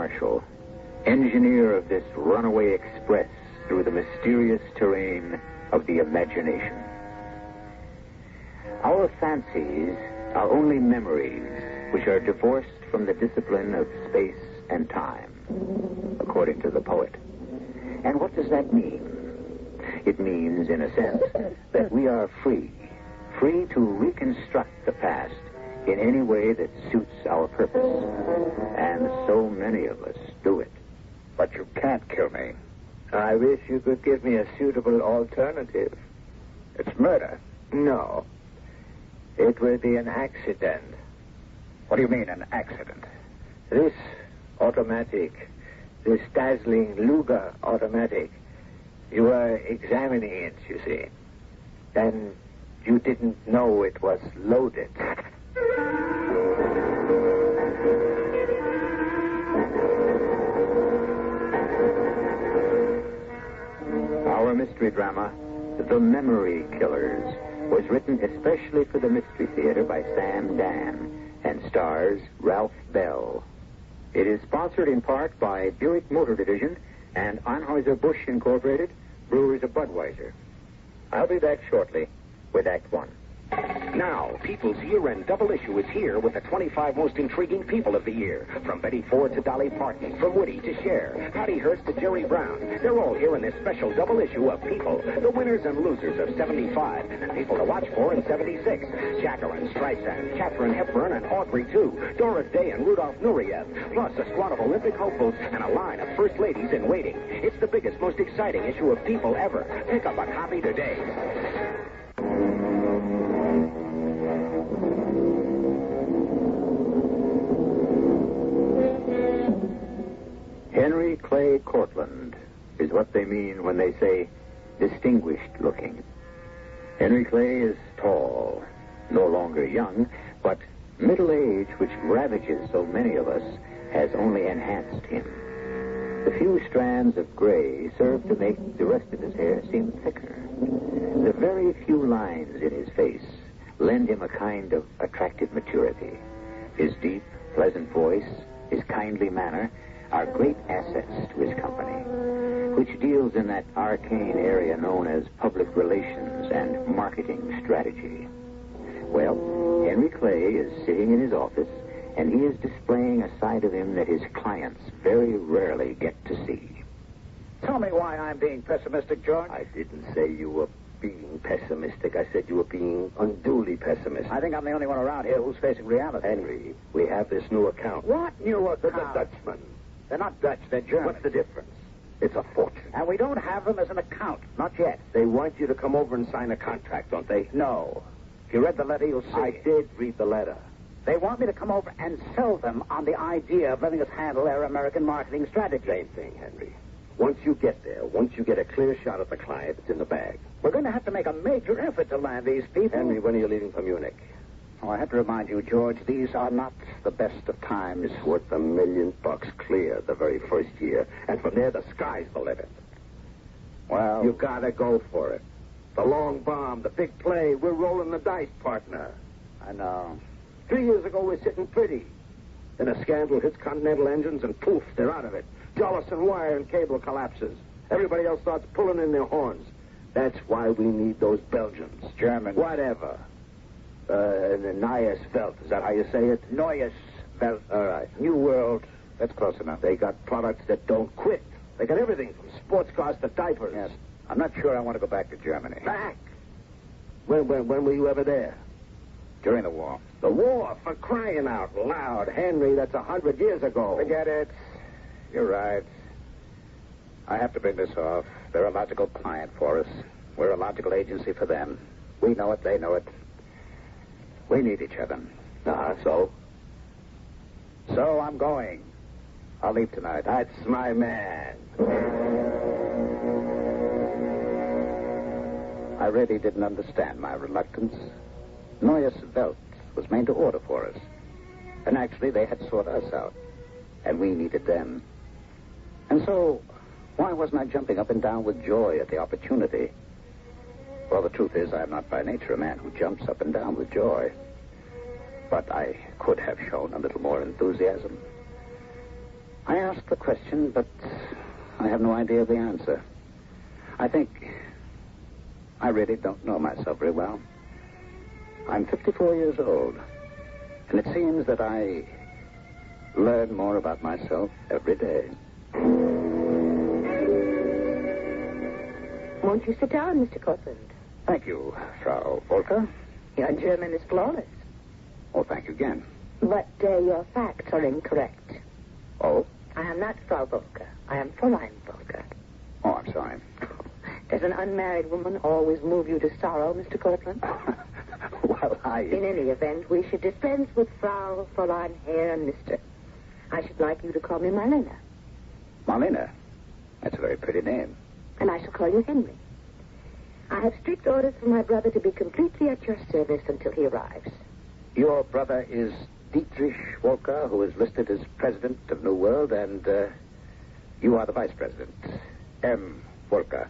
Marshall, engineer of this runaway express through the mysterious terrain of the imagination. Our fancies are only memories which are divorced from the discipline of space and time, according to the poet. And what does that mean? It means, in a sense, that we are free to reconstruct the past in any way that suits our purpose. And so many of us do it. But you can't kill me. I wish you could give me a suitable alternative. It's murder. No. It will be an accident. What do you mean, an accident? This automatic, this dazzling Luger automatic, you were examining it, you see. Then you didn't know it was loaded. Our mystery drama, The Memory Killers, was written especially for the Mystery Theater by Sam Dann and stars Ralph Bell. It is sponsored in part by Buick Motor Division and Anheuser-Busch Incorporated, Brewers of Budweiser. I'll be back shortly with Act One. Now, People's year-end double issue is here with the 25 most intriguing people of the year. From Betty Ford to Dolly Parton, from Woody to Cher, Patty Hearst to Jerry Brown. They're all here in this special double issue of People, the winners and losers of 75, and people to watch for in 76. Jacqueline Streisand, Katharine Hepburn, and Audrey, too. Doris Day and Rudolph Nureyev, plus a squad of Olympic hopefuls and a line of first ladies in waiting. It's the biggest, most exciting issue of People ever. Pick up a copy today. Henry Clay Cortlandt is what they mean when they say distinguished looking. Henry Clay is tall, no longer young, but middle age, which ravages so many of us, has only enhanced him. The few strands of gray serve to make the rest of his hair seem thicker. The very few lines in his face lend him a kind of attractive maturity. His deep, pleasant voice, his kindly manner, are great assets to his company, which deals in that arcane area known as public relations and marketing strategy. Well, Henry Clay is sitting in his office, and he is displaying a side of him that his clients very rarely get to see. Tell me why I'm being pessimistic, George. I didn't say you were being pessimistic. I said you were being unduly pessimistic. I think I'm the only one around here who's facing reality. Henry, we have this new account. What new account? The Dutchman. They're not Dutch, they're German. What's the difference? It's a fortune. And we don't have them as an account. Not yet. They want you to come over and sign a contract, don't they? No. If you read the letter, you'll see. I did read the letter. They want me to come over and sell them on the idea of letting us handle their American marketing strategy. Same thing, Henry. Once you get there, once you get a clear shot at the client, it's in the bag. We're going to have to make a major effort to land these people. Henry, when are you leaving for Munich? Oh, I have to remind you, George, these are not the best of times. It's worth $1 million clear the very first year. And from there, the sky's the limit. Well, you gotta go for it. The long bomb, the big play, we're rolling the dice, partner. I know. 3 years ago, we're sitting pretty. Then a scandal hits Continental Engines, and poof, they're out of it. Jolison Wire and Cable collapses. Everybody else starts pulling in their horns. That's why we need those Belgians. Germans. Whatever. Neues Welt, is that how you say it? Neues Welt. All right. New World. That's close enough. They got products that don't quit. They got everything from sports cars to diapers. Yes. I'm not sure I want to go back to Germany. Back? When were you ever there? During the war. The war, for crying out loud. Henry, that's 100 years ago. Forget it. You're right. I have to bring this off. They're a logical client for us. We're a logical agency for them. We know it, they know it. We need each other. So? So I'm going. I'll leave tonight. That's my man. I really didn't understand my reluctance. Neues Welt was made to order for us. And actually, they had sought us out. And we needed them. And so, why wasn't I jumping up and down with joy at the opportunity? Well, the truth is, I'm not by nature a man who jumps up and down with joy. But I could have shown a little more enthusiasm. I asked the question, but I have no idea of the answer. I think I really don't know myself very well. I'm 54 years old, and it seems that I learn more about myself every day. Won't you sit down, Mr. Cortland? Thank you, Frau Volker. Your German is flawless. Oh, thank you again. But your facts are incorrect. Oh? I am not Frau Volker. I am Fräulein Volker. Oh, I'm sorry. Does an unmarried woman always move you to sorrow, Mr. Cortland? Well, In any event, we should dispense with Frau, Fräulein, Herr, and Mr. I should like you to call me Marlena. Marlena? That's a very pretty name. And I shall call you Henry. I have strict orders from my brother to be completely at your service until he arrives. Your brother is Dietrich Volker, who is listed as president of New World, and you are the vice president, M. Volker.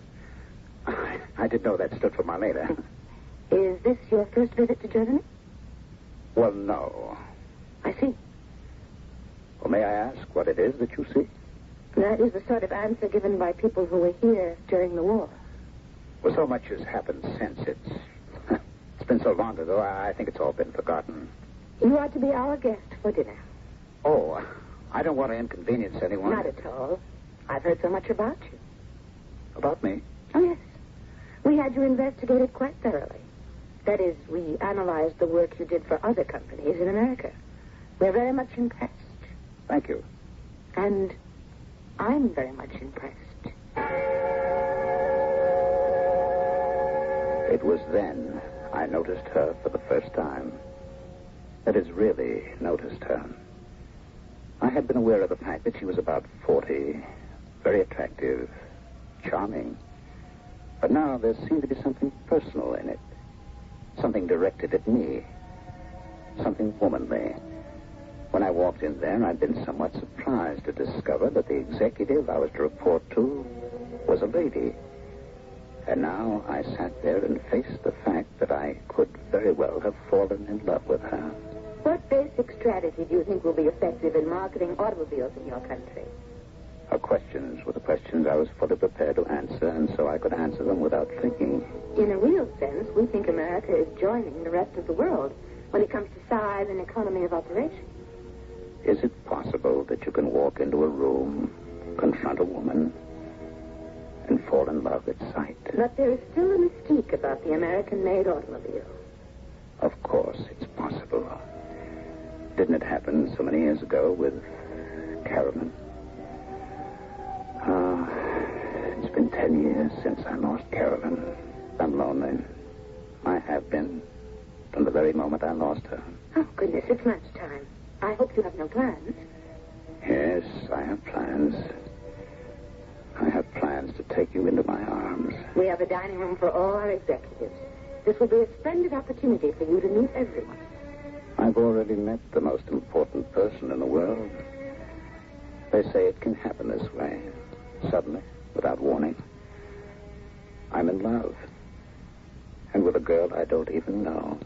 I didn't know that stood for Marlena. Is this your first visit to Germany? Well, no. I see. Well, may I ask what it is that you see? That is the sort of answer given by people who were here during the war. Well, so much has happened since. It's been so long ago, I think it's all been forgotten. You are to be our guest for dinner. Oh, I don't want to inconvenience anyone. Not at all. I've heard so much about you. About me? Oh, yes. We had you investigated quite thoroughly. That is, we analyzed the work you did for other companies in America. We're very much impressed. Thank you. And I'm very much impressed. It was then I noticed her for the first time. That is, really noticed her. I had been aware of the fact that she was about 40, very attractive, charming. But now there seemed to be something personal in it. Something directed at me. Something womanly. When I walked in there, I'd been somewhat surprised to discover that the executive I was to report to was a lady. And now I sat there and faced the fact that I could very well have fallen in love with her. What basic strategy do you think will be effective in marketing automobiles in your country? Her questions were the questions I was fully prepared to answer, and so I could answer them without thinking. In a real sense, we think America is joining the rest of the world when it comes to size and economy of operation. Is it possible that you can walk into a room, confront a woman, and fall in love at sight? But there is still a mystique about the American-made automobile. Of course, it's possible. Didn't it happen so many years ago with Carolyn? It's been 10 years since I lost Carolyn. I'm lonely. I have been from the very moment I lost her. Oh, goodness, it's lunchtime. I hope you have no plans. Yes, I have plans. I have plans to take you into my arms. We have a dining room for all our executives. This will be a splendid opportunity for you to meet everyone. I've already met the most important person in the world. They say it can happen this way, suddenly, without warning. I'm in love. And with a girl I don't even know.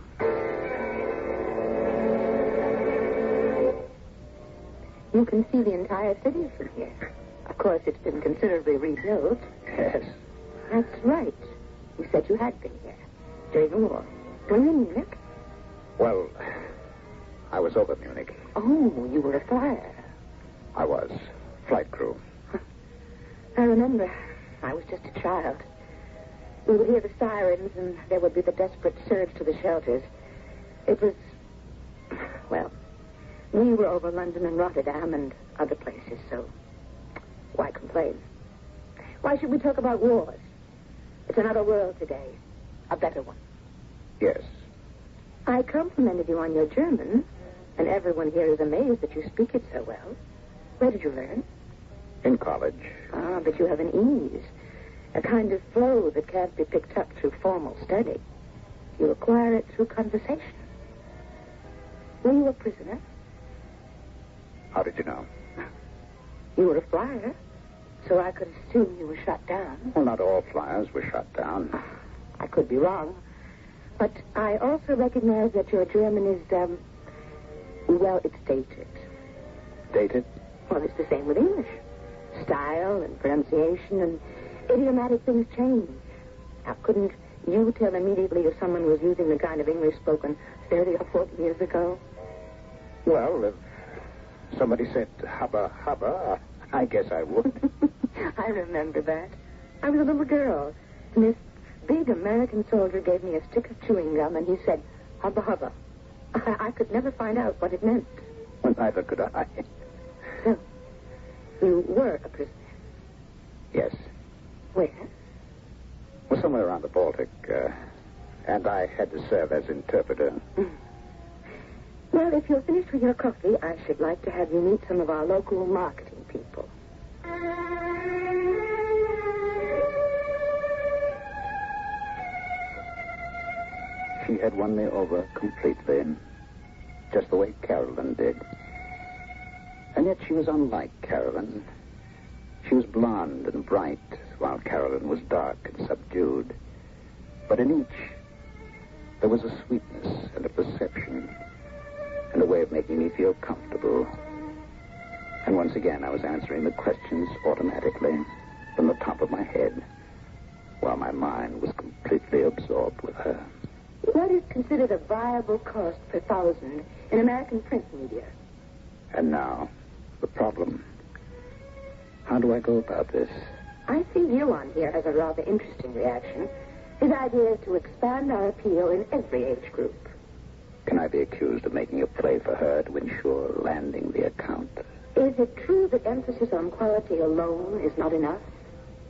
You can see the entire city from here. Of course, it's been considerably rebuilt. Yes. That's right. You said you had been here during the war. Were you in Munich? Well, I was over Munich. Oh, you were a flyer. I was. Flight crew. I remember. I was just a child. We would hear the sirens, and there would be the desperate surge to the shelters. It was... Well, we were over London and Rotterdam and other places, so why complain? Why should we talk about wars? It's another world today. A better one. Yes. I complimented you on your German, and everyone here is amazed that you speak it so well. Where did you learn? In college. Ah, but you have an ease, a kind of flow that can't be picked up through formal study. You acquire it through conversation. Were you a prisoner? How did you know? You were a flyer, so I could assume you were shot down. Well, not all flyers were shot down. I could be wrong. But I also recognize that your German is, well, it's dated. Dated? Well, it's the same with English. Style and pronunciation and idiomatic things change. Now, couldn't you tell immediately if someone was using the kind of English spoken 30 or 40 years ago? Well, if somebody said hubba hubba, I guess I would. I remember that. I was a little girl, and this big American soldier gave me a stick of chewing gum, and he said, hubba hubba. I could never find out what it meant. Well, neither could I. So, you were a prisoner? Yes. Where? Well, somewhere around the Baltic, and I had to serve as interpreter. Well, if you're finished with your coffee, I should like to have you meet some of our local marketing people. She had won me over completely, just the way Carolyn did. And yet she was unlike Carolyn. She was blonde and bright, while Carolyn was dark and subdued. But in each, there was a sweetness and a perception, and a way of making me feel comfortable. And once again, I was answering the questions automatically from the top of my head, while my mind was completely absorbed with her. What is considered a viable cost per thousand in American print media? And now, the problem. How do I go about this? I see Gil on here has a rather interesting reaction. His idea is to expand our appeal in every age group. Can I be accused of making a play for her to ensure landing the account? Is it true that emphasis on quality alone is not enough?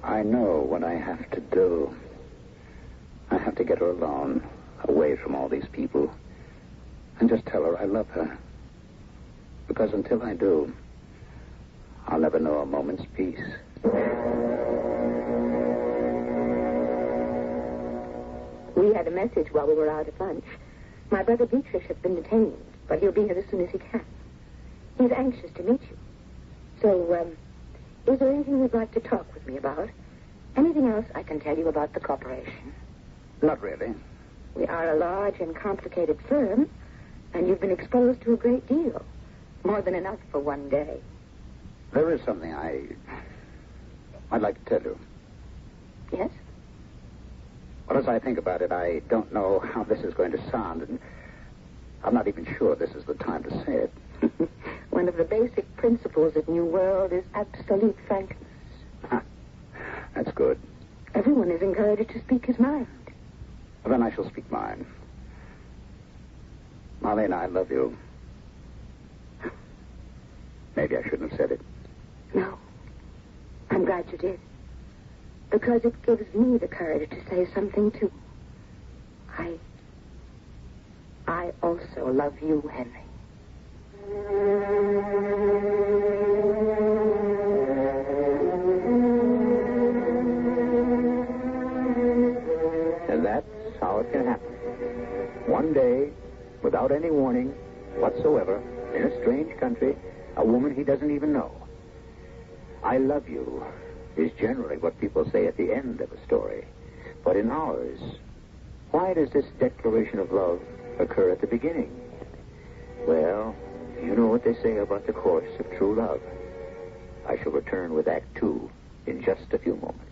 I know what I have to do. I have to get her alone, away from all these people, and just tell her I love her. Because until I do, I'll never know a moment's peace. We had a message while we were out at lunch. My brother Dietrich has been detained, but he'll be here as soon as he can. He's anxious to meet you. So, is there anything you'd like to talk with me about? Anything else I can tell you about the corporation? Not really. We are a large and complicated firm, and you've been exposed to a great deal. More than enough for one day. There is something I'd like to tell you. Yes? Well, as I think about it, I don't know how this is going to sound, and I'm not even sure this is the time to say it. One of the basic principles of New World is absolute frankness. That's good. Everyone is encouraged to speak his mind. Well, then I shall speak mine. Marlene, I love you. Maybe I shouldn't have said it. No. I'm glad you did. Because it gives me the courage to say something, too. I also love you, Henry. And that's how it can happen. One day, without any warning whatsoever, in a strange country, a woman he doesn't even know. I love you is generally what people say at the end of a story. But in ours, why does this declaration of love occur at the beginning? Well, you know what they say about the course of true love. I shall return with Act 2 in just a few moments.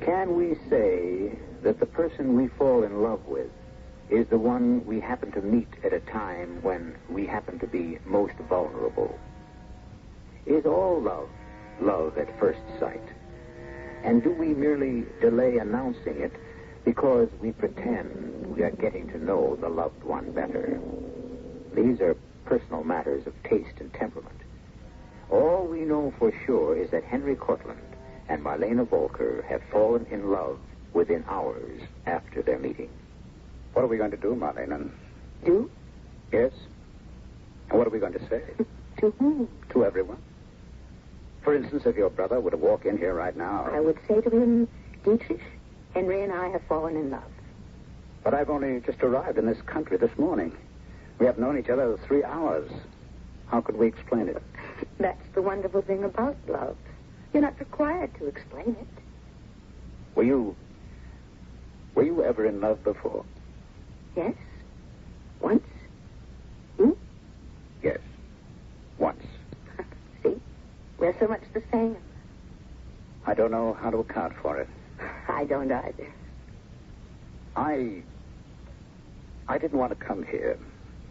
Can we say that the person we fall in love with is the one we happen to meet at a time when we happen to be most vulnerable? Is all love love at first sight? And do we merely delay announcing it because we pretend we are getting to know the loved one better? These are personal matters of taste and temperament. All we know for sure is that Henry Cortlandt and Marlene Volker have fallen in love within hours after their meeting. What are we going to do, Marlene? Do? Yes. And what are we going to say? To whom? To everyone. For instance, if your brother were to walk in here right now... I would say to him, Dietrich, Henry and I have fallen in love. But I've only just arrived in this country this morning. We have known each other 3 hours. How could we explain it? That's the wonderful thing about love. You're not required to explain it. Were you ever in love before? Yes. Once. You? Yes. Once. See? We're so much the same. I don't know how to account for it. I don't either. I didn't want to come here.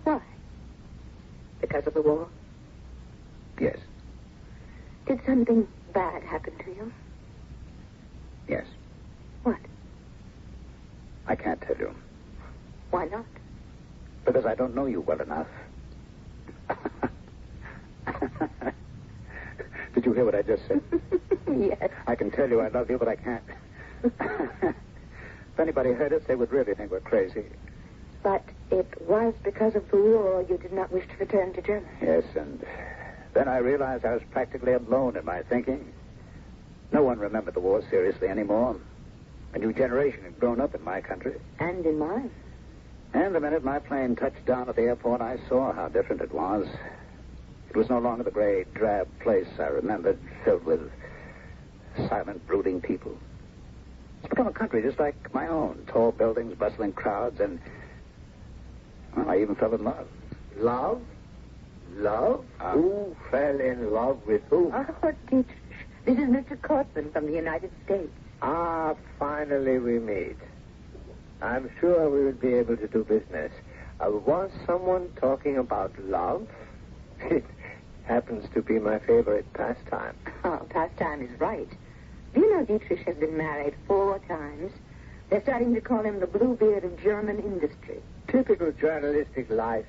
Why? Because of the war? Yes. Did something bad happen to you? Yes. What? I can't tell you. Why not? Because I don't know you well enough. Did you hear what I just said? Yes. I can tell you I love you, but I can't. If anybody heard us, they would really think we're crazy. But it was because of the war you did not wish to return to Germany. Yes, and then I realized I was practically alone in my thinking. No one remembered the war seriously anymore. A new generation had grown up in my country. And in mine. And the minute my plane touched down at the airport, I saw how different it was. It was no longer the gray, drab place I remembered, filled with silent, brooding people. It's become a country just like my own. Tall buildings, bustling crowds, and... well, I even fell in love. Love? Love? Who fell in love with who? Oh, Dietrich. This is Mr. Cortland from the United States. Ah, finally we meet. I'm sure we will be able to do business. Was someone talking about love? It happens to be my favorite pastime. Oh, pastime is right. Do you know Dietrich has been married 4 times? They're starting to call him the Bluebeard of German industry. Typical journalistic license.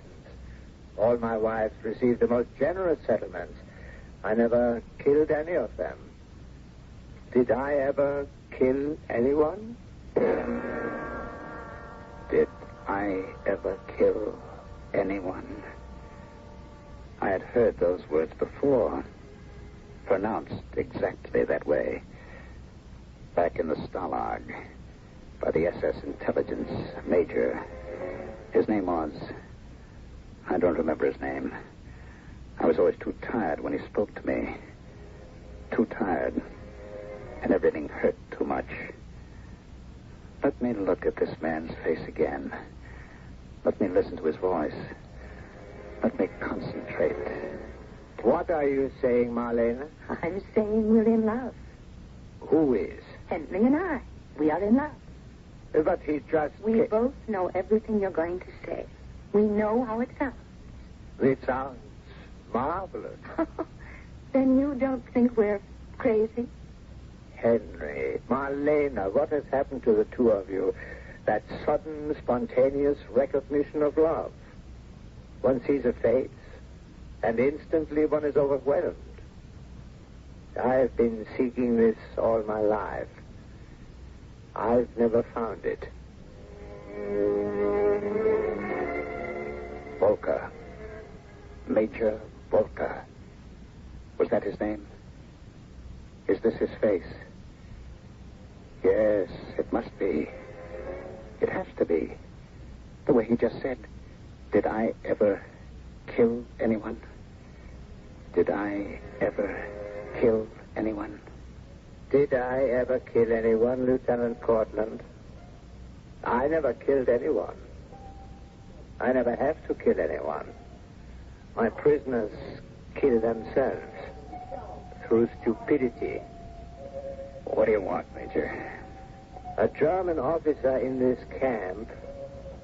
All my wives received the most generous settlements. I never killed any of them. Did I ever kill anyone? Did I ever kill anyone? I had heard those words before, pronounced exactly that way. Back in the Stalag, by the SS intelligence major. His name was... I don't remember his name. I was always too tired when he spoke to me. Too tired. And everything hurt too much. Let me look at this man's face again. Let me listen to his voice. Let me concentrate. What are you saying, Marlene? I'm saying we're in love. Who is? Henry and I. We are in love. But he just... We both know everything you're going to say. We know how it sounds. It sounds marvelous. Then you don't think we're crazy? Henry, Marlena, what has happened to the two of you? That sudden, spontaneous recognition of love. One sees a face, and instantly one is overwhelmed. I've been seeking this all my life. I've never found it. Volker. Major Volker. Was that his name? Is this his face? Yes, it must be. It has to be. The way he just said, did I ever kill anyone? Did I ever kill anyone? Did I ever kill anyone, Lieutenant Cortland? I never killed anyone. I never have to kill anyone. My prisoners kill themselves through stupidity. What do you want, Major? A German officer in this camp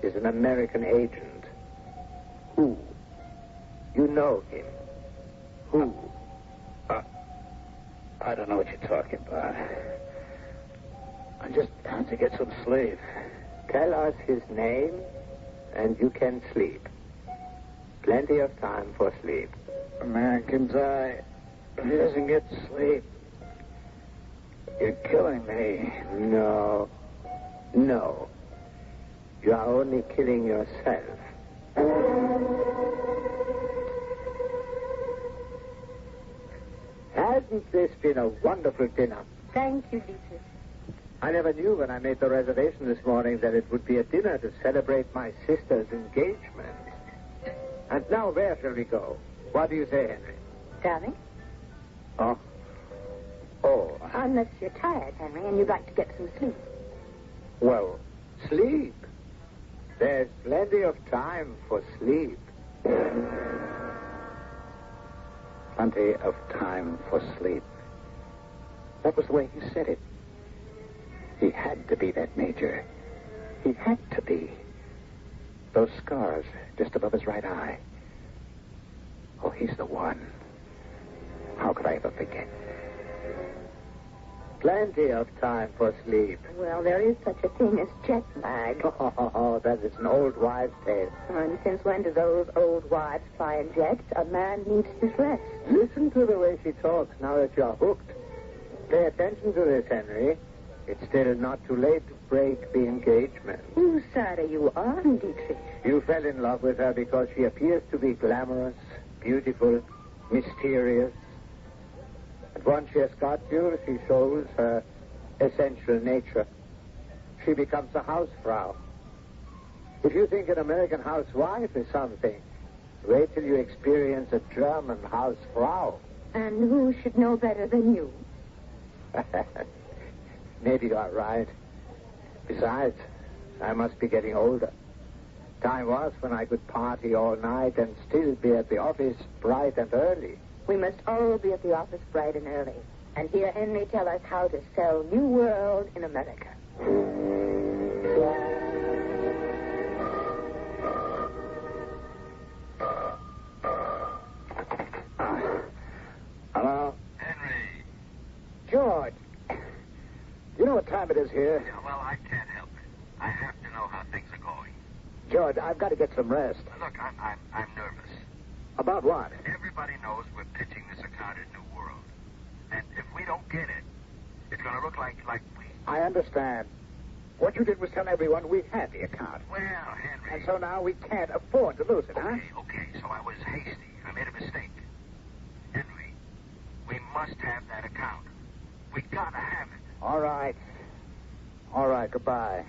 is an American agent. Who? You know him. Who? I don't know what you're talking about. I just have to get some sleep. Tell us his name, and you can sleep. Plenty of time for sleep. A man can die, but he doesn't get sleep. You're killing me. No. No. You are only killing yourself. Hasn't this been a wonderful dinner? Thank you, Dietrich. I never knew when I made the reservation this morning that it would be a dinner to celebrate my sister's engagement. And now, where shall we go? What do you say, Henry? Darling? Oh. Oh, Unless you're tired, Henry, and you'd like to get some sleep. well, sleep. There's plenty of time for sleep. Plenty of time for sleep. That was the way he said it. He had to be that major. He had to be. Those scars just above his right eye. Oh, he's the one. How could I ever forget? Plenty of time for sleep. Well, there is such a thing as jet lag. Oh, that is an old wives' tale. And since when do those old wives fly in jets? A man needs his rest. Listen to the way she talks now that you're hooked. Pay attention to this, Henry. It's still not too late to break the engagement. Whose side are you on, Dietrich? You fell in love with her because she appears to be glamorous, beautiful, mysterious. And once she has got you, she shows her essential nature. She becomes a housefrau. If you think an American housewife is something, wait till you experience a German hausfrau. And who should know better than you? Maybe you are right. Besides, I must be getting older. Time was when I could party all night and still be at the office bright and early. We must all be at the office bright and early. And hear Henry tell us how to sell New World in America. Hello? Henry. George. You know what time it is here? Yeah, well, I can't help it. I have to know how things are going. George, I've got to get some rest. Look, I'm nervous. About what? Everybody knows we're pitching this account at New World. And if we don't get it, it's going to look like we... I understand. What you did was tell everyone we had the account. Well, Henry... And so now we can't afford to lose it, huh? Okay, so I was hasty. I made a mistake. Henry, we must have that account. We gotta have it. All right. All right, goodbye.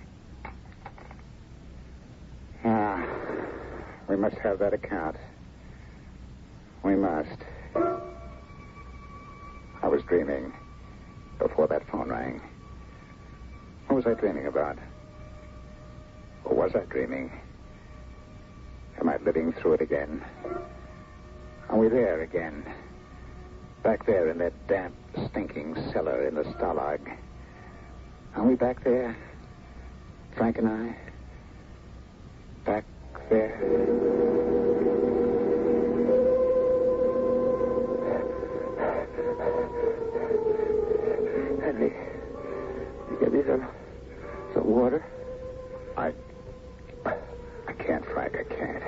We must have that account. We must. I was dreaming before that phone rang. What was I dreaming about? Or was I dreaming? Am I living through it again? Are we there again? Back there in that damp, stinking cellar in the Stalag. Are we back there? Frank and I? Back there? Henry, you give me some water? I can't, Frank, I can't.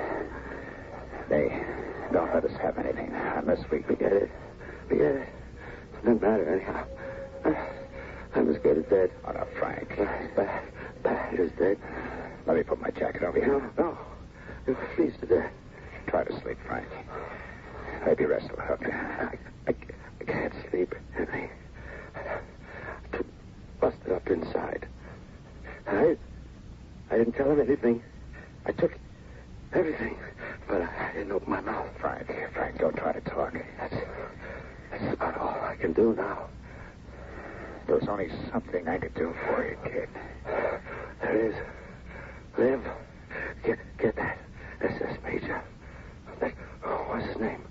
They don't let us have anything unless we get it. Forget it. It doesn't matter anyhow. I'm as good as dead. Oh, no, Frank. Bad as dead. Let me put my jacket over you. No. You're freeze to death. Try to sleep, Frank. Maybe rest will help you. I can't sleep, Henry. I'm too busted up inside. I didn't tell him anything. I took everything, but I didn't open my mouth. Frank, don't try to talk. That's about all I can do now. There's only something I could do for you, kid. There is. Liv, get that SS Major. What's his name?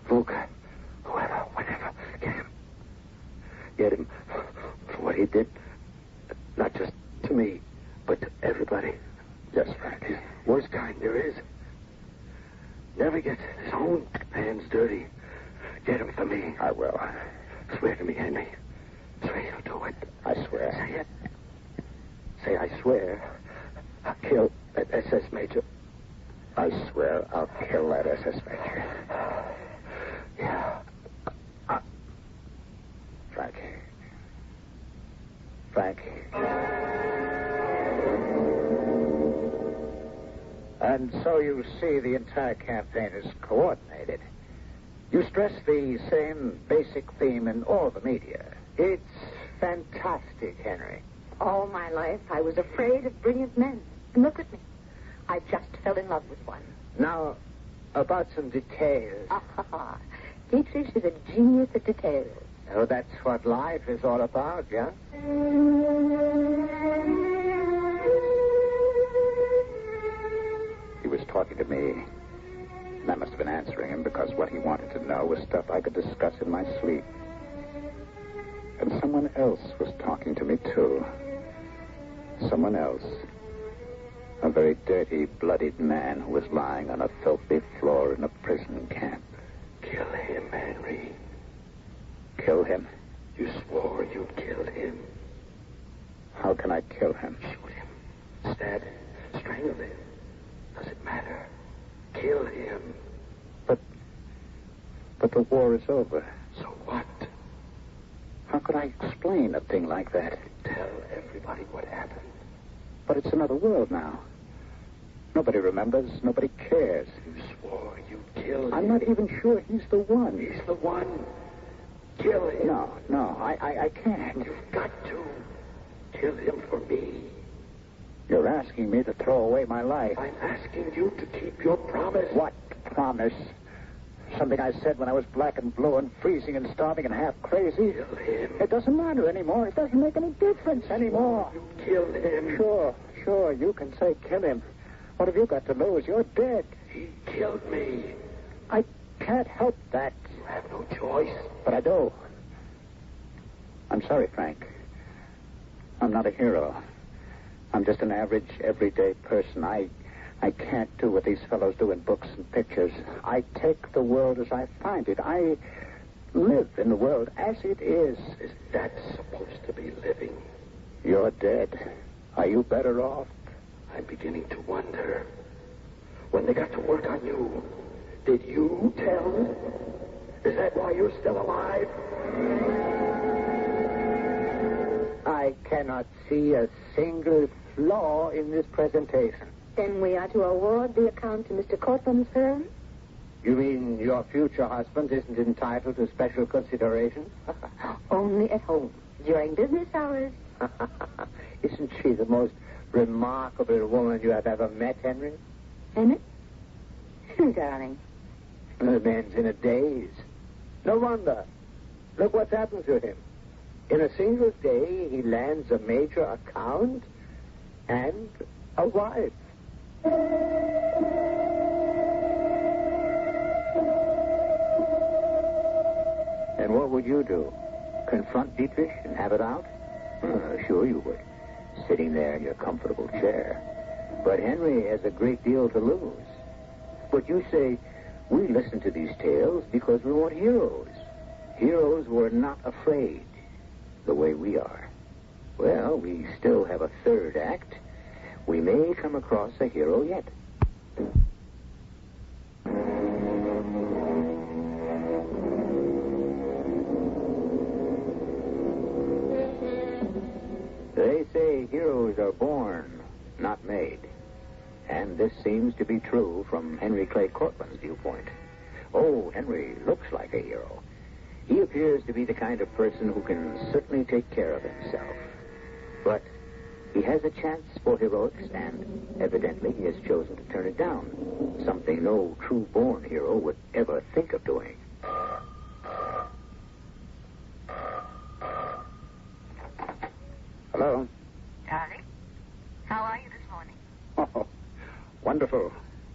Volker, whoever, whatever. Get him for what he did. Not just to me, but to everybody. Yes, Frank. Worst kind there is. Never gets his own hands dirty. Get him for me. I will. Swear to me, Henry. Swear you'll do it. I swear. Say it. Say, I swear I'll kill that SS Major. I swear I'll kill that SS Major. Yeah. Frank. And so you see the entire campaign is coordinated. You stress the same basic theme in all the media. It's fantastic, Henry. All my life, I was afraid of brilliant men. And look at me. I just fell in love with one. Now, about some details. Dietrich is a genius at details. So that's what life is all about, yeah? He was talking to me, and I must have been answering him because what he wanted to know was stuff I could discuss in my sleep. And someone else was talking to me, too. Someone else. A very dirty, bloodied man who was lying on a filthy floor in a prison camp. Kill him, Henry. Kill him? You swore you'd kill him. How can I kill him? Shoot him. Stab him. Strangle him. Does it matter? Kill him. But the war is over. So what? How could I explain a thing like that? Tell everybody what happened. But it's another world now. Nobody remembers. Nobody cares. You swore you'd kill him. I'm not even sure he's the one. He's the one. Kill him. No, I can't. You've got to. Kill him for me. You're asking me to throw away my life. I'm asking you to keep your promise. What promise? Something I said when I was black and blue and freezing and starving and half crazy. Kill him. It doesn't matter anymore. It doesn't make any difference anymore. You kill him. Sure, you can say kill him. What have you got to lose? You're dead. He killed me. I can't help that. You have no choice. But I do. I'm sorry, Frank. I'm not a hero. I'm just an average, everyday person. I can't do what these fellows do in books and pictures. I take the world as I find it. I live in the world as it is. Is that supposed to be living? You're dead. Are you better off? I'm beginning to wonder. When they got to work on you, did you tell? Is that why you're still alive? I cannot see a single flaw in this presentation. Then we are to award the account to Mr. Cortland's firm? You mean your future husband isn't entitled to special consideration? Only at home, during business hours. Isn't she the most remarkable woman you have ever met, Henry? Emmett? Darling. The man's in a daze. No wonder. Look what's happened to him. In a single day, he lands a major account and a wife. And what would you do? Confront Dietrich and have it out? Sure you would. Sitting there in your comfortable chair. But Henry has a great deal to lose. But you say, we listen to these tales because we want heroes. Heroes who are not afraid, the way we are. Well, we still have a third act. We may come across a hero yet. They say heroes are born, not made. And this seems to be true from Henry Clay Cortland's viewpoint. Oh, Henry looks like a hero. He appears to be the kind of person who can certainly take care of himself. But he has a chance for heroics, and evidently he has chosen to turn it down. Something no true-born hero would ever think of doing. Hello? Darling, how are you this morning? Oh, wonderful.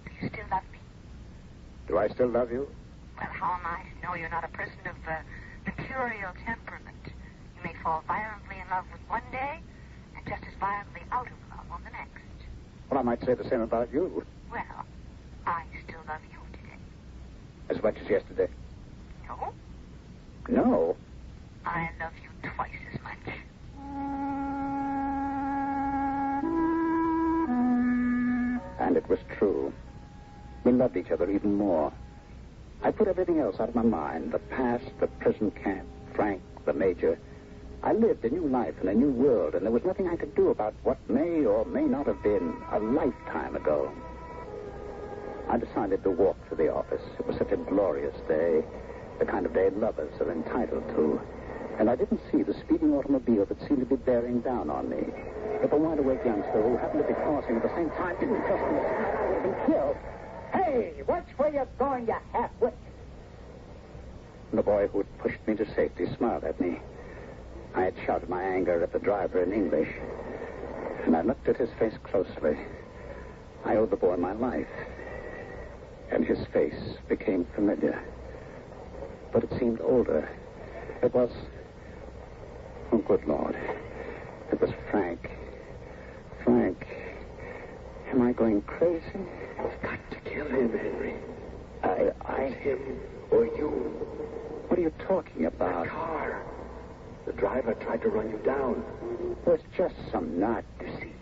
Do you still love me? Do I still love you? Well, how am I to know you're not a person of mercurial temperament? You may fall violently in love with one day and just as violently out of love on the next. Well, I might say the same about you. Well, I still love you today. As much as yesterday. No? No. I love you twice as much. And it was true. We loved each other even more. I put everything else out of my mind. The past, the prison camp, Frank, the major. I lived a new life in a new world, and there was nothing I could do about what may or may not have been a lifetime ago. I decided to walk to the office. It was such a glorious day, the kind of day lovers are entitled to. And I didn't see the speeding automobile that seemed to be bearing down on me. If a wide-awake youngster who happened to be crossing at the same time didn't trust me, I would have been killed. Hey, watch where you're going, you half-wit. The boy who had pushed me to safety smiled at me. I had shouted my anger at the driver in English, and I looked at his face closely. I owed the boy my life, and his face became familiar. But it seemed older. It was... Oh, good Lord. It was Frank. Frank. Am I going crazy? You've got to kill him, Henry. It's him or you. What are you talking about? The car. The driver tried to run you down. It was just some nut. You see,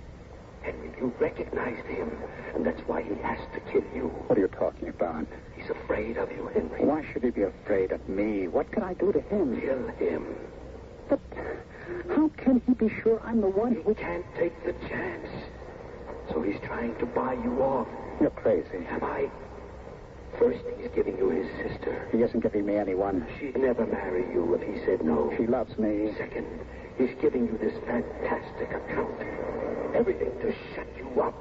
Henry, you recognized him, and that's why he has to kill you. What are you talking about? He's afraid of you, Henry. Why should he be afraid of me? What can I do to him? Kill him. But how can he be sure I'm the one who... He can't take the chance. So he's trying to buy you off. You're crazy. Am I? First, he's giving you his sister. He isn't giving me anyone. She'd never marry you if he said no. She loves me. Second, he's giving you this fantastic account. Everything to shut you up.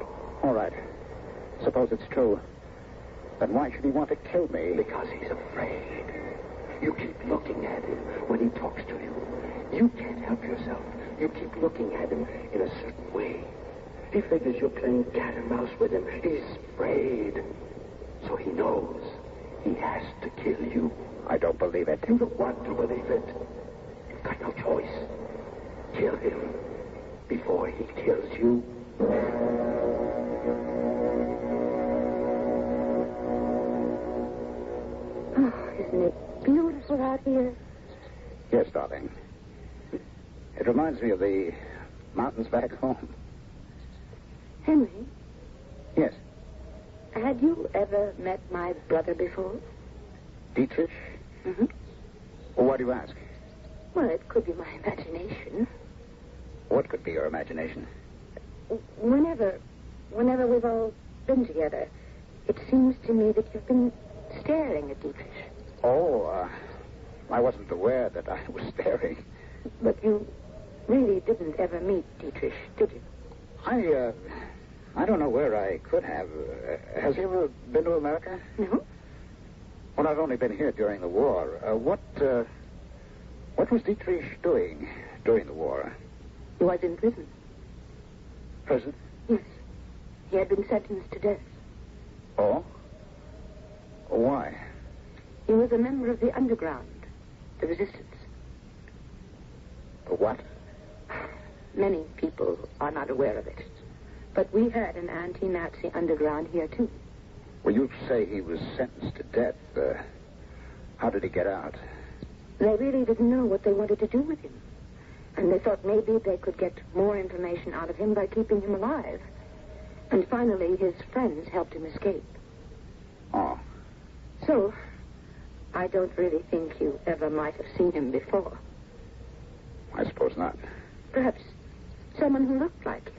All right. Suppose it's true. Then why should he want to kill me? Because he's afraid. You keep looking at him when he talks to you. You can't help yourself. You keep looking at him in a certain way. He figures you're playing cat and mouse with him. He's afraid. So he knows he has to kill you. I don't believe it. You don't want to believe it. You've got no choice. Kill him before he kills you. Oh, isn't it beautiful out here? Yes, darling. It reminds me of the mountains back home. Henry, Yes. had you ever met my brother before? Dietrich? Mm-hmm. Well, why do you ask? Well, it could be my imagination. What could be your imagination? Whenever we've all been together, it seems to me that you've been staring at Dietrich. Oh, I wasn't aware that I was staring. But you really didn't ever meet Dietrich, did you? I don't know where I could have. Has he ever been to America? No. Well, I've only been here during the war. What was Dietrich doing during the war? He was in prison. Prison? Yes. He had been sentenced to death. Oh? Why? He was a member of the underground, the resistance. What? Many people are not aware of it. But we had an anti-Nazi underground here, too. Well, you say he was sentenced to death. How did he get out? They really didn't know what they wanted to do with him. And they thought maybe they could get more information out of him by keeping him alive. And finally, his friends helped him escape. Oh. So, I don't really think you ever might have seen him before. I suppose not. Perhaps someone who looked like him.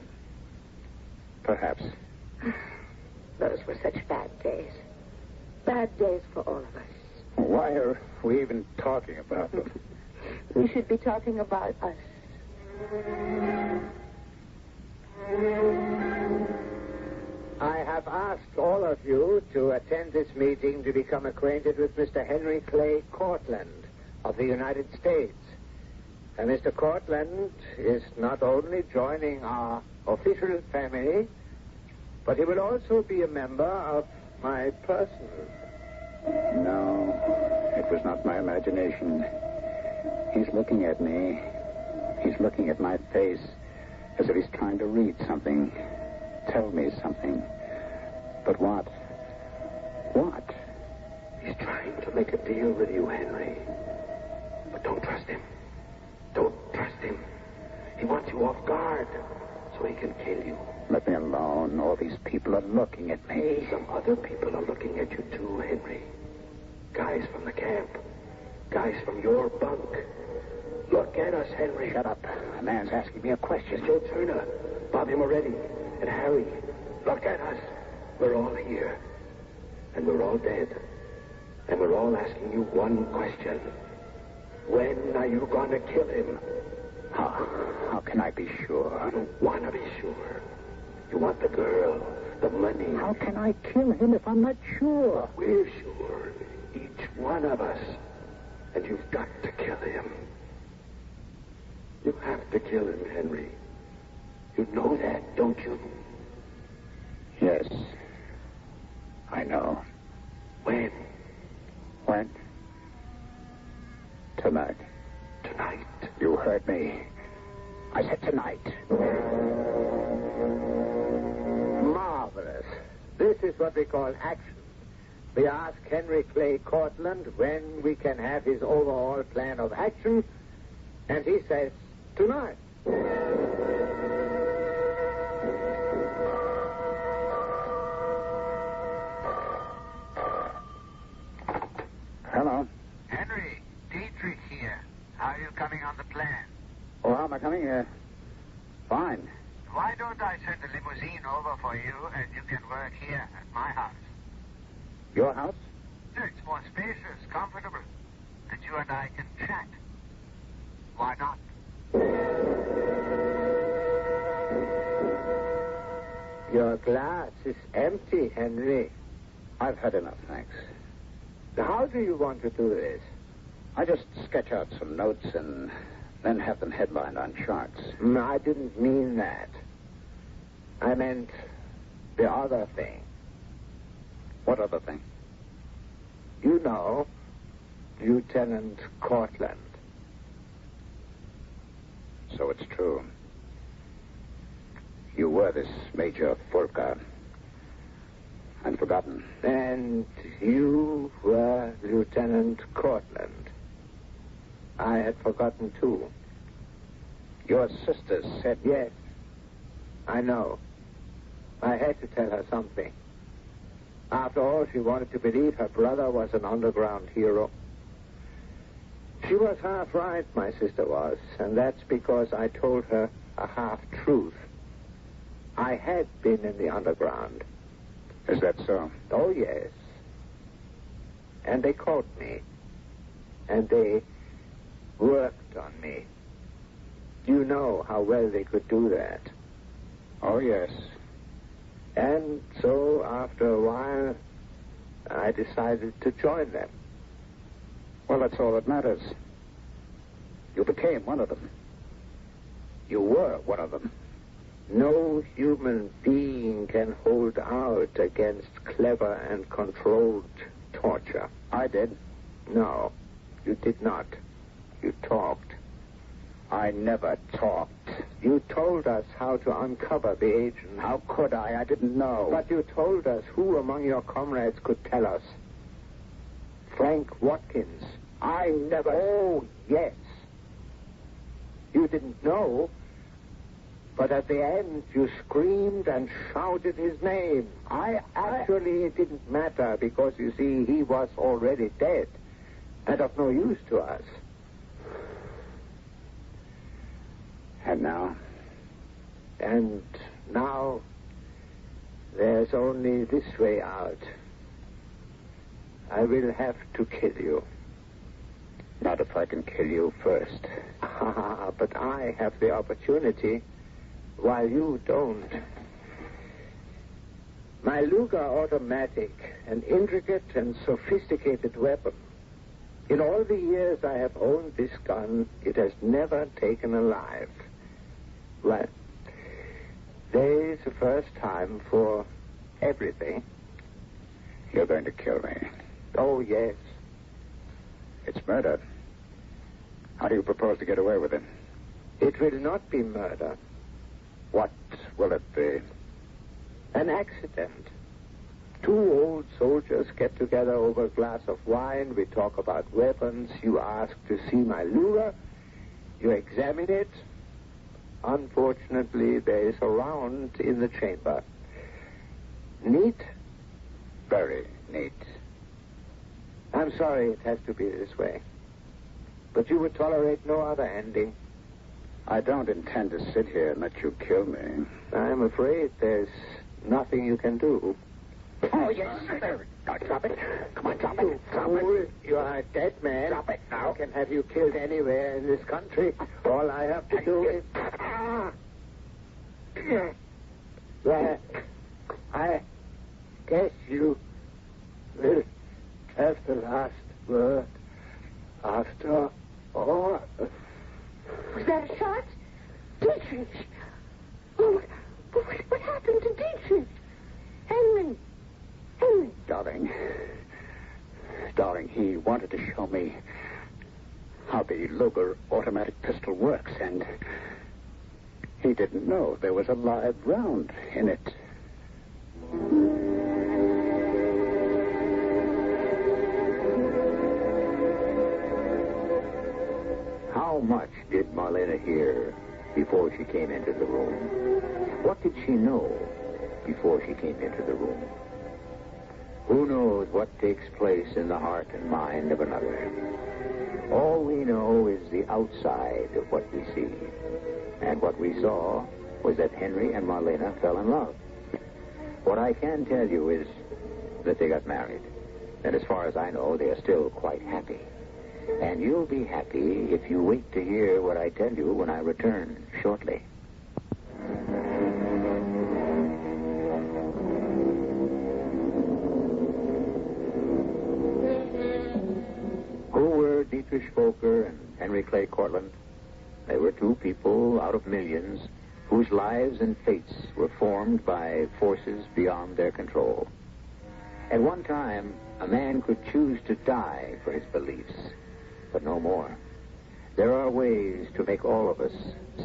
Perhaps. Those were such bad days. Bad days for all of us. Why are we even talking about them? We should be talking about us. I have asked all of you to attend this meeting to become acquainted with Mr. Henry Clay Cortlandt of the United States. And Mr. Cortlandt is not only joining our official family, but he will also be a member of my personal. No, it was not my imagination. He's looking at me. He's looking at my face as if he's trying to read something, tell me something. But what? What? He's trying to make a deal with you, Henry. But don't trust him. Don't trust him. He wants you off guard so he can kill you. Let me alone. All these people are looking at me. Some other people are looking at you too, Henry. Guys from the camp. Guys from your bunk. Look at us, Henry. Shut up. A man's asking me a question. It's Joe Turner, Bobby Moretti, and Harry. Look at us. We're all here. And we're all dead. And we're all asking you one question. When are you going to kill him? How can I be sure? You don't want to be sure. You want the girl, the money. How can I kill him if I'm not sure? We're sure. Each one of us. And you've got to kill him. You have to kill him, Henry. You know that, don't you? Yes. I know. When? When? Tonight. Tonight. You heard me. I said tonight. Marvelous. This is what we call action. We ask Henry Clay Cortland when we can have his overall plan of action, and he says, tonight. Hello. Henry, Dietrich here. How are you coming on the plan? Oh, how am I coming? Fine. Why don't I send a limousine over for you and you can work here at my house? Your house? It's more spacious, comfortable, and you and I can chat. Why not? Your glass is empty, Henry. I've had enough, thanks. How do you want to do this? I just sketch out some notes and then have them headlined on charts. I didn't mean that. I meant the other thing. What other thing? You know, Lieutenant Cortland. So it's true. You were this Major Fulka. I'd forgotten. And you were Lieutenant Cortland. I had forgotten, too. Your sister said... Yes, I know. I had to tell her something. After all, she wanted to believe her brother was an underground hero. She was half right, my sister was, and that's because I told her a half-truth. I had been in the underground. Is that so? Oh, yes. And they caught me. And they worked on me. You know how well they could do that. Oh, yes. And so, after a while, I decided to join them. Well, that's all that matters. You became one of them. You were one of them. No human being can hold out against clever and controlled torture. I did. No, you did not. You talked. I never talked. You told us how to uncover the agent. How could I? I didn't know. But you told us who among your comrades could tell us. Frank Watkins. I never... Oh, yes. You didn't know, but at the end you screamed and shouted his name. Actually, it didn't matter because, you see, he was already dead and of no use to us. And now? And now there's only this way out. I will have to kill you. Not if I can kill you first. But I have the opportunity, while you don't. My Luger automatic, an intricate and sophisticated weapon. In all the years I have owned this gun, it has never taken a life. Well, there is the first time for everything. You're going to kill me. Oh, yes. It's murder. How do you propose to get away with it? It will not be murder. What will it be? An accident. Two old soldiers get together over a glass of wine. We talk about weapons. You ask to see my Luger. You examine it. Unfortunately, there is a round in the chamber. Neat? Very neat. I'm sorry it has to be this way. But you would tolerate no other ending. I don't intend to sit here and let you kill me. I'm afraid there's nothing you can do. Oh, yes. Drop it. Come on, drop it. Drop it. You are a dead man. Drop it now. I can have you killed anywhere in this country. All I have to do is... Well, I guess you will have the last word after He wanted to show me how the Luger automatic pistol works, and he didn't know there was a live round in it. How much did Marlena hear before she came into the room? What did she know before she came into the room? Who knows what takes place in the heart and mind of another? All we know is the outside of what we see. And what we saw was that Henry and Marlena fell in love. What I can tell you is that they got married. And as far as I know, they are still quite happy. And you'll be happy if you wait to hear what I tell you when I return shortly. Who were Dietrich Volker and Henry Clay Cortland? They were two people out of millions whose lives and fates were formed by forces beyond their control. At one time, a man could choose to die for his beliefs, but no more. There are ways to make all of us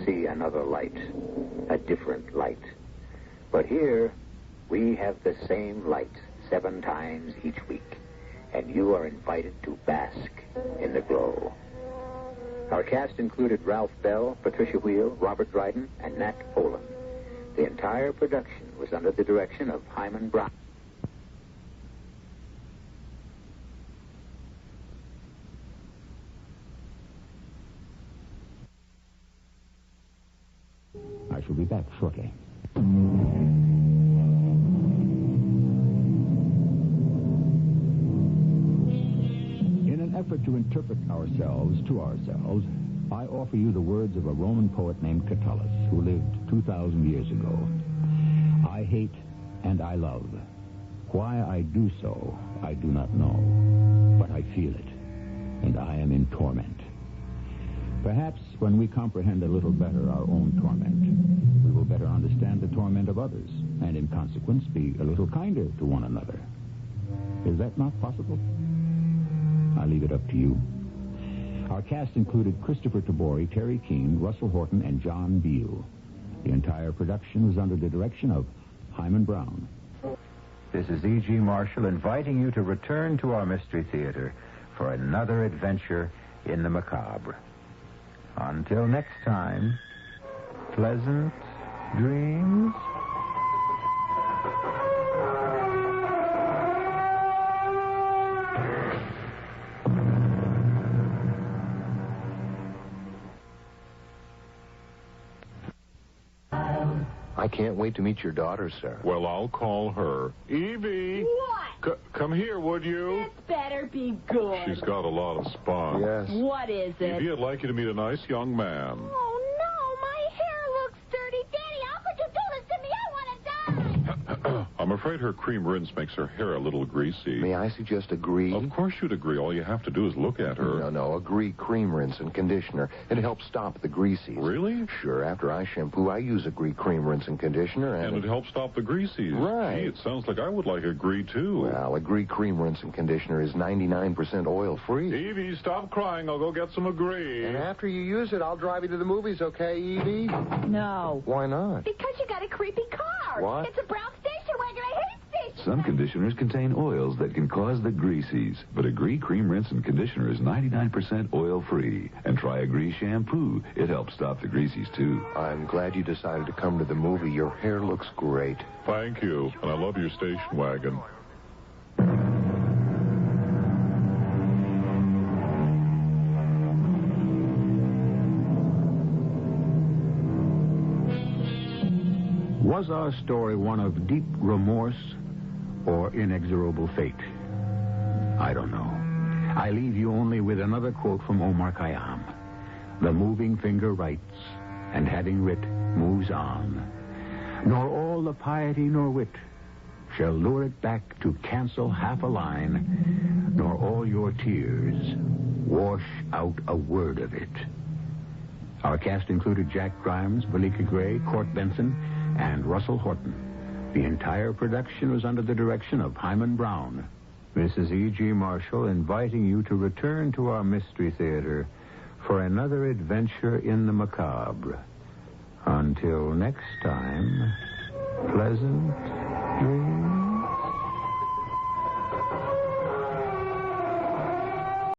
see another light, a different light. But here, we have the same light 7 times each week, and you are invited to bask in the glow. Our cast included Ralph Bell, Patricia Wheel, Robert Dryden, and Nat Poland. The entire production was under the direction of Hyman Brown. I shall be back shortly. In an effort to interpret ourselves to ourselves, I offer you the words of a Roman poet named Catullus, who lived 2,000 years ago. I hate and I love. Why I do so, I do not know, but I feel it, and I am in torment. Perhaps when we comprehend a little better our own torment, we will better understand the torment of others, and in consequence be a little kinder to one another. Is that not possible? I leave it up to you. Our cast included Kristoffer Tabori, Teri, Keane, Russell Horton, and John Beal. The entire production was under the direction of Hyman Brown. This is E.G. Marshall inviting you to return to our Mystery Theater for another adventure in the macabre. Until next time, pleasant dreams. I can't wait to meet your daughter, sir. Well, I'll call her. Evie! What? Come here, would you? This better be good. She's got a lot of spunk. Yes. What is it? Evie, I'd like you to meet a nice young man. Oh, no, my hair looks dirty. Daddy, how could you do this to me? I want to die. I'm afraid her cream rinse makes her hair a little greasy. May I suggest agree? Of course you'd agree. All you have to do is look at her. No, agree cream rinse and conditioner. It helps stop the greasies. Really? Sure. After I shampoo, I use agree cream rinse and conditioner. And it helps stop the greasies. Right. Gee, it sounds like I would like agree, too. Well, agree cream rinse and conditioner is 99% oil-free. Evie, stop crying. I'll go get some agree. And after you use it, I'll drive you to the movies, okay, Evie? No. Why not? Because you got a creepy car. What? It's a brown station wagon. I hate station Some conditioners contain oils that can cause the greasies, but Agree Cream Rinse and Conditioner is 99% oil-free. And try Agree Shampoo. It helps stop the greasies, too. I'm glad you decided to come to the movie. Your hair looks great. Thank you. And I love your station wagon. Was our story one of deep remorse or inexorable fate? I don't know. I leave you only with another quote from Omar Khayyam. The moving finger writes, and having writ, moves on. Nor all the piety nor wit shall lure it back to cancel half a line, nor all your tears wash out a word of it. Our cast included Jack Grimes, Belika Gray, Court Benson, and Russell Horton. The entire production was under the direction of Hyman Brown. Mrs. E.G. Marshall inviting you to return to our Mystery Theater for another adventure in the macabre. Until next time, pleasant dreams.